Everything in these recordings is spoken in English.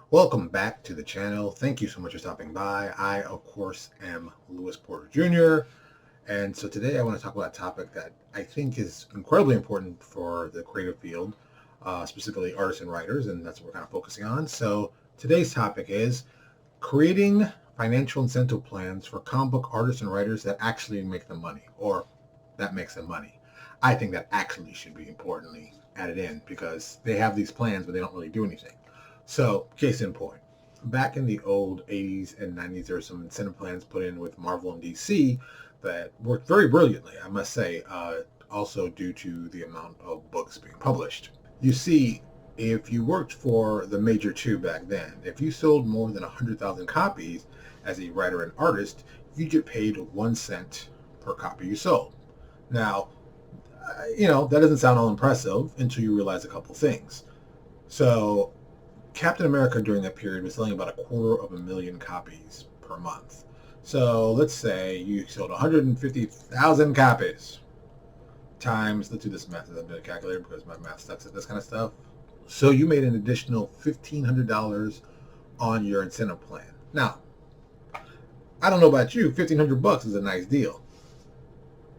Welcome back to the channel. Thank you so much for stopping by. I, of course, am Lewis Porter Jr. And so today I want to talk about a topic that I think is incredibly important for the creative field, specifically artists and writers, and that's what we're kind of focusing on. So today's topic is creating financial incentive plans for comic book artists and writers that actually make them money, or that makes them money. I think that actually should be importantly added in because they have these plans, but they don't really do anything. So, case in point, back in the old 80s and 90s, there were some incentive plans put in with Marvel and DC that worked very brilliantly, I must say, also due to the amount of books being published. You see, if you worked for the major two back then, if you sold more than 100,000 copies as a writer and artist, you get paid 1 cent per copy you sold. Now, that doesn't sound all impressive until you realize a couple things. So, Captain America during that period was selling about 250,000 copies per month. So let's say you sold 150,000 copies times, let's do this math, I'm doing a calculator because my math sucks at this kind of stuff. So you made an additional $1,500 on your incentive plan. Now, I don't know about you, $1,500 is a nice deal.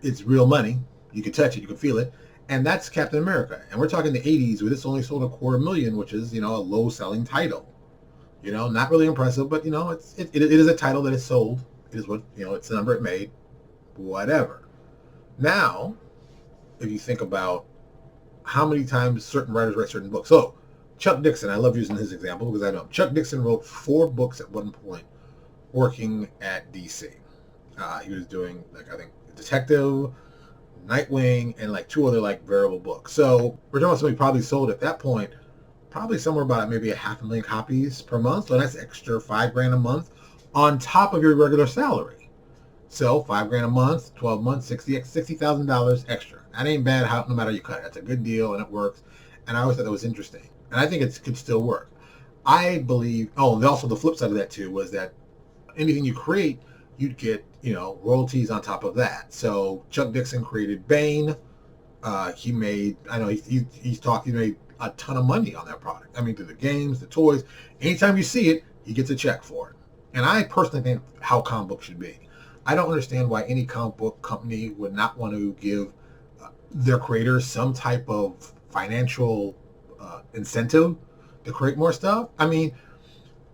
It's real money. You can touch it, you can feel it. And that's Captain America. And we're talking the 80s where this only sold 250,000, which is, a low-selling title. Not really impressive, but, it is a title that is sold. It is what, it's the number it made. Whatever. Now, if you think about how many times certain writers write certain books. So, Chuck Dixon, I love using his example because I know him. Chuck Dixon wrote 4 books at one point working at DC. He was doing, I think, Detective, Nightwing, and 2 other variable books. So we're talking about somebody probably sold at that point probably somewhere about maybe 500,000 copies per month. So that's extra $5,000 a month on top of your regular salary. So $5,000 a month, 12 months, $60,000 extra. That ain't bad no matter you cut it. That's a good deal and it works. And I always thought that was interesting. And I think it could still work. I believe, and also the flip side of that too was that anything you create, you'd get, royalties on top of that. So Chuck Dixon created Bane. He made, I know he made a ton of money on that product. I mean, through the games, the toys. Anytime you see it, he gets a check for it. And I personally think how comic books should be. I don't understand why any comic book company would not want to give their creators some type of financial incentive to create more stuff. I mean,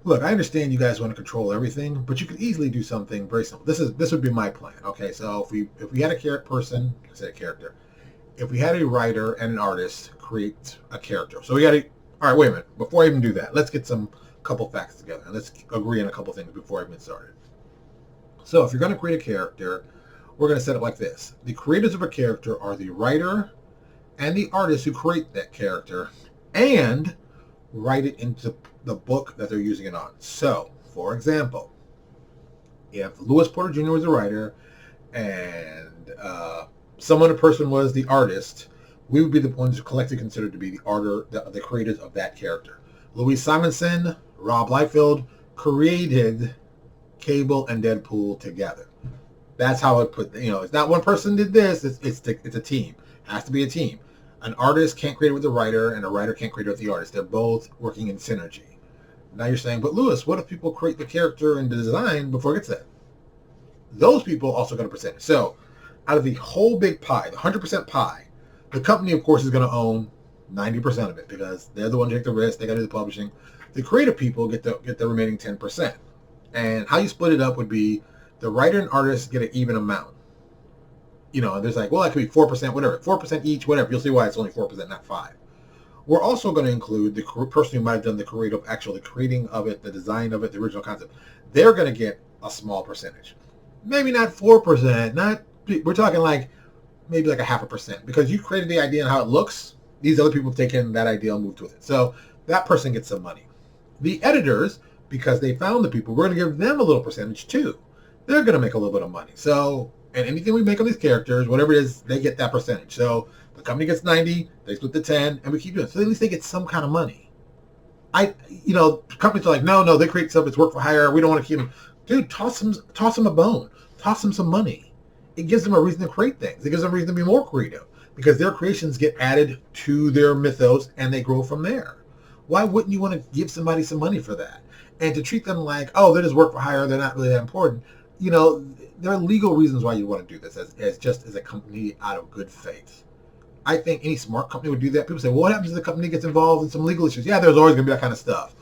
look, I understand you guys want to control everything, but you could easily do something very simple. This would be my plan. Okay, so if we had a character, if we had a writer and an artist create a character, so we got to. All right, wait a minute. Before I even do that, let's get some couple facts together and let's agree on a couple things before I even get started. So if you're going to create a character, we're going to set it like this: the creators of a character are the writer and the artist who create that character, and write it into the book that they're using it on. So, for example, if Lewis Porter Jr. was a writer and a person was the artist, we would be the ones collectively considered to be the creators of that character. Louise Simonson, Rob Liefeld created Cable and Deadpool together. That's how it put. It's not one person did this. It's a team. It has to be a team. An artist can't create it with a writer, and a writer can't create it with the artist. They're both working in synergy. Now you're saying, but Lewis, what if people create the character and the design before it gets there? Those people also got a percentage. So out of the whole big pie, the 100% pie, the company, of course, is going to own 90% of it because they're the ones who take the risk. They got to do the publishing. The creative people get the remaining 10%. And how you split it up would be the writer and artist get an even amount. There's it could be 4%, whatever, 4% each, whatever. You'll see why it's only 4%, not 5%. We're also going to include the person who might have done the creating of it, the design of it, the original concept. They're going to get a small percentage. Maybe not 4%, we're talking maybe a 0.5%, because you created the idea and how it looks. These other people have taken that idea and moved with it. So that person gets some money. The editors, because they found the people, we're going to give them a little percentage too. They're going to make a little bit of money. So, and anything we make on these characters, whatever it is, they get that percentage. So the company gets 90, they split the 10, and we keep doing it. So at least they get some kind of money. Companies are like, no, they create stuff, it's work for hire, we don't want to keep them. Dude, toss them a bone. Toss them some money. It gives them a reason to create things. It gives them a reason to be more creative because their creations get added to their mythos and they grow from there. Why wouldn't you want to give somebody some money for that? And to treat them like, oh, they're just work for hire, they're not really that important. You know, there are legal reasons why you want to do this as just as a company out of good faith. I think any smart company would do that. People say, well, what happens if the company gets involved in some legal issues? Yeah, there's always going to be that kind of stuff.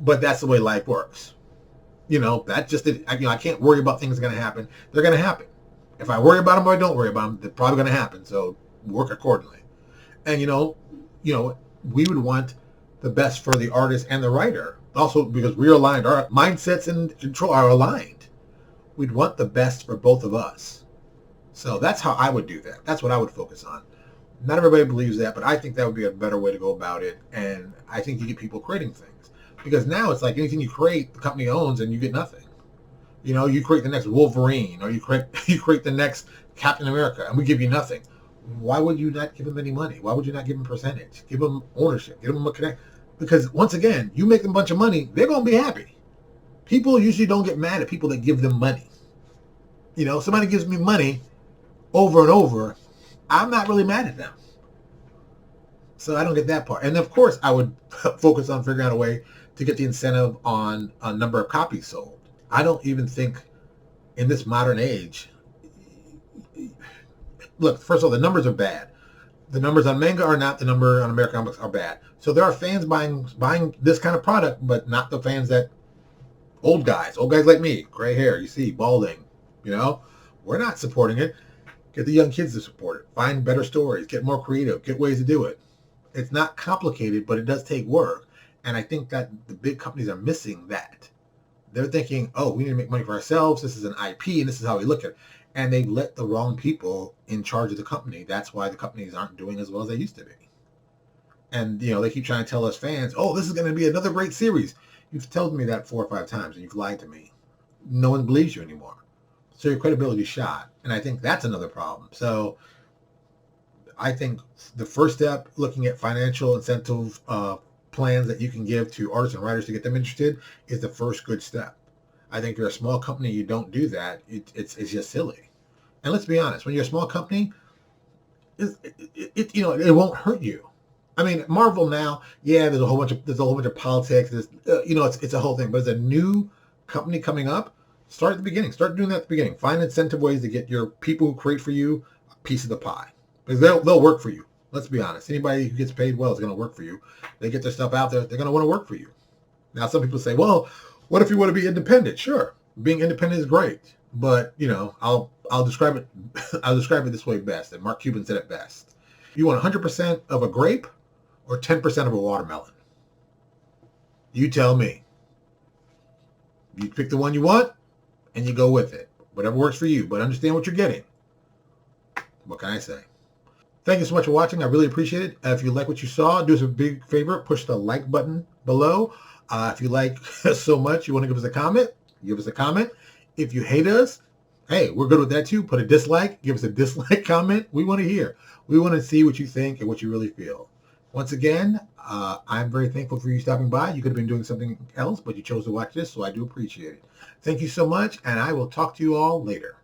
But that's the way life works. You know, that's just it. I can't worry about things that are going to happen. They're going to happen. If I worry about them or I don't worry about them, they're probably going to happen. So work accordingly. And, we would want the best for the artist and the writer. Also, because we're aligned. Our mindsets and control are aligned. We'd want the best for both of us. So that's how I would do that. That's what I would focus on. Not everybody believes that, but I think that would be a better way to go about it. And I think you get people creating things. Because now it's like anything you create, the company owns, and you get nothing. You know, you create the next Wolverine, or you create the next Captain America, and we give you nothing. Why would you not give them any money? Why would you not give them percentage? Give them ownership. Give them a connect. Because once again, you make them a bunch of money, they're going to be happy. People usually don't get mad at people that give them money. You know, somebody gives me money over and over, I'm not really mad at them. So I don't get that part. And of course, I would focus on figuring out a way to get the incentive on a number of copies sold. I don't even think in this modern age, look, first of all, the numbers are bad. The numbers on manga are not, the number on American comics are bad. So there are fans buying this kind of product, but not the fans that old guys like me, gray hair, you see, balding, we're not supporting it. Get the young kids to support it. Find better stories. Get more creative. Get ways to do it. It's not complicated, but it does take work. And I think that the big companies are missing that. They're thinking, oh, we need to make money for ourselves. This is an IP, and this is how we look at it. And they've let the wrong people in charge of the company. That's why the companies aren't doing as well as they used to be. And, they keep trying to tell us fans, oh, this is going to be another great series. You've told me that 4 or 5 times, and you've lied to me. No one believes you anymore. So your credibility is shot. And I think that's another problem. So I think the first step, looking at financial incentive plans that you can give to artists and writers to get them interested, is the first good step. I think if you're a small company, you don't do that. It's just silly. And let's be honest, when you're a small company, it won't hurt you. I mean, Marvel now, yeah, there's a whole bunch of politics. There's, it's a whole thing. But as a new company coming up, start at the beginning. Start doing that at the beginning. Find incentive ways to get your people who create for you a piece of the pie. Because they'll work for you. Let's be honest. Anybody who gets paid well is going to work for you. They get their stuff out there. They're going to want to work for you. Now, some people say, well, what if you want to be independent? Sure. Being independent is great. But, I'll describe it. I'll describe it this way best. And Mark Cuban said it best. You want 100% of a grape or 10% of a watermelon? You tell me. You pick the one you want and you go with it. Whatever works for you. But understand what you're getting. What can I say? Thank you so much for watching. I really appreciate it. If you like what you saw, do us a big favor. Push the like button below. If you like us so much, you want to give us a comment, give us a comment. If you hate us, hey, we're good with that too. Put a dislike. Give us a dislike comment. We want to hear. We want to see what you think and what you really feel. Once again, I'm very thankful for you stopping by. You could have been doing something else, but you chose to watch this, so I do appreciate it. Thank you so much, and I will talk to you all later.